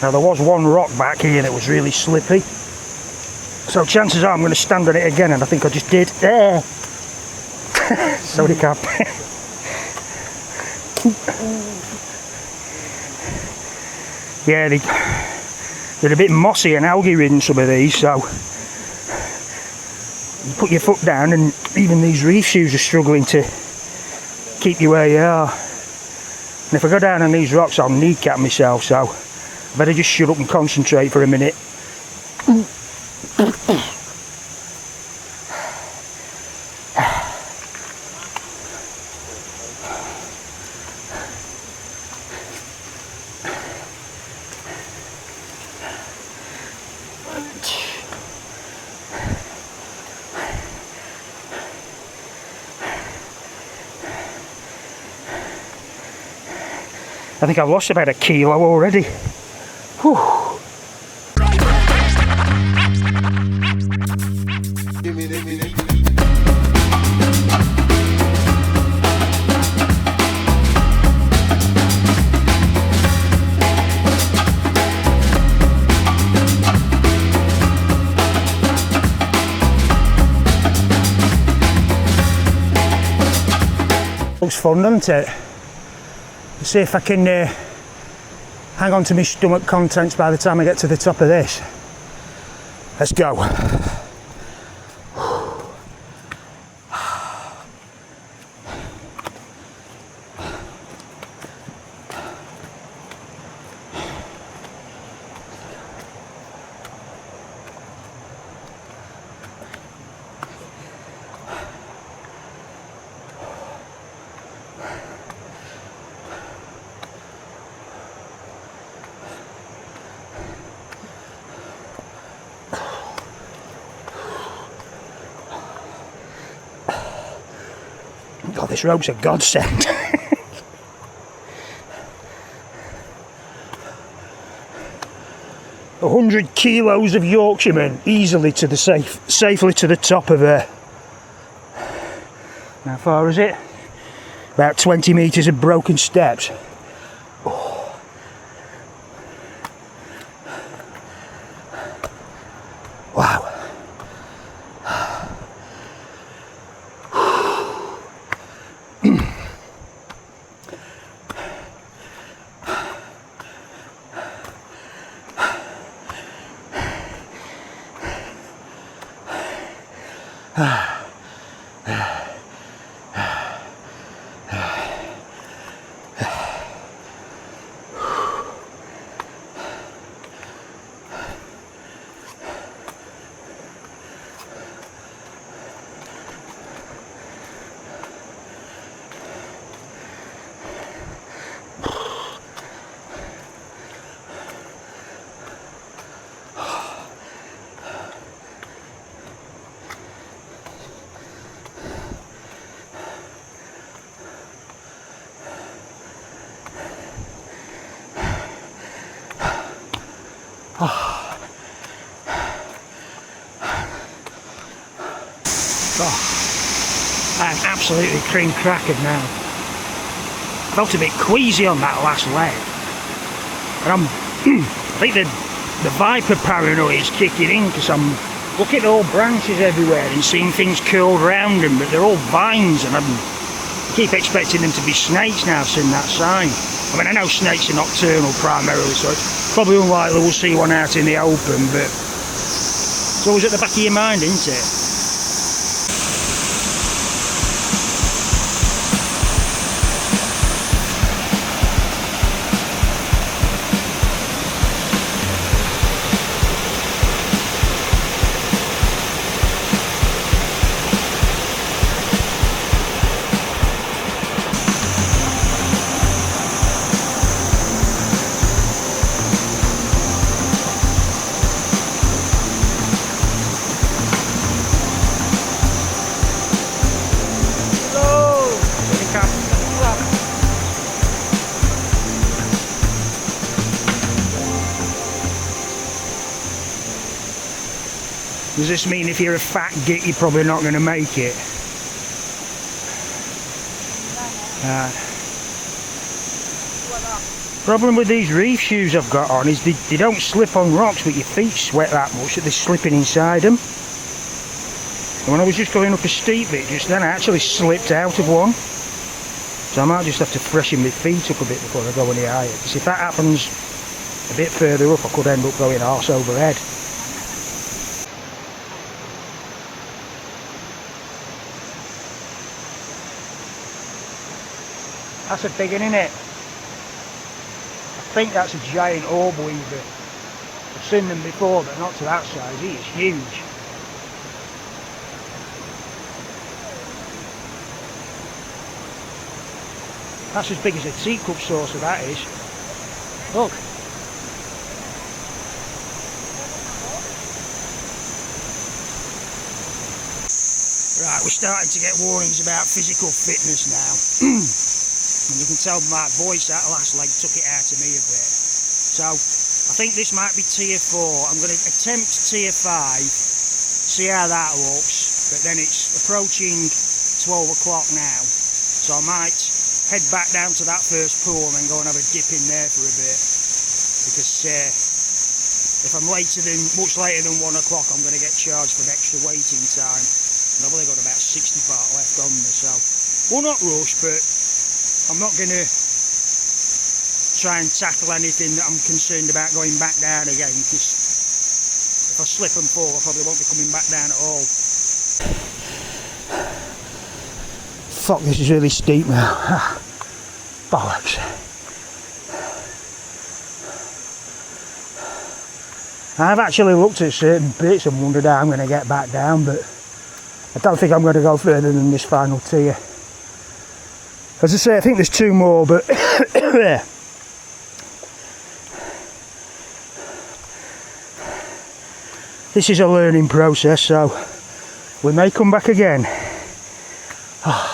Now there was one rock back here that was really slippy, so chances are I'm going to stand on it again, and I think I just did. There. Sorry, Cap. Yeah, they're a bit mossy and algae ridden, some of these, so you put your foot down and even these reef shoes are struggling to keep you where you are. And if I go down on these rocks I'll kneecap myself, so I better just shut up and concentrate for a minute. I think I've lost about 1 kilo already. Whew. Looks fun, doesn't it? Let's see if I can hang on to my stomach contents by the time I get to the top of this. Let's go. God, this rope's a godsend. 100 kilos of Yorkshireman easily to the safely to the top of her. How far is it? About 20 metres of broken steps. Oh. Wow. I'm absolutely cream crackered now. Felt a bit queasy on that last leg. And I think the viper paranoia is kicking in, because I'm looking at all branches everywhere and seeing things curled around them, but they're all vines, and I keep expecting them to be snakes now, seeing that sign. I mean, I know snakes are nocturnal primarily, so it's probably unlikely we'll see one out in the open, but it's always at the back of your mind, isn't it? Does this mean if you're a fat git, you're probably not going to make it? Problem with these reef shoes I've got on is they don't slip on rocks, but your feet sweat that much that they're slipping inside them. And when I was just going up a steep bit just then, I actually slipped out of one. So I might just have to freshen my feet up a bit before I go any higher. Because if that happens a bit further up, I could end up going arse over head. That's a big one, isn't it? I think that's a giant orb weaver. I've seen them before, but not to that size. He is huge. That's as big as a teacup saucer, that is. Look. Right, we're starting to get warnings about physical fitness now. And you can tell by my voice that last leg took it out of me a bit. So I think this might be tier 4. I'm going to attempt tier 5, see how that looks. But then it's approaching 12 o'clock now, so I might head back down to that first pool and then go and have a dip in there for a bit. Because if I'm much later than 1 o'clock, I'm going to get charged for extra waiting time. And I've only got about 60 part left on me, so we'll not rush, but I'm not going to try and tackle anything that I'm concerned about going back down again, because if I slip and fall, I probably won't be coming back down at all. Fuck, this is really steep now. Bollocks. I've actually looked at certain bits and wondered how I'm going to get back down, but I don't think I'm going to go further than this final tier. As I say, I think there's 2 more, but this is a learning process, so we may come back again. Oh.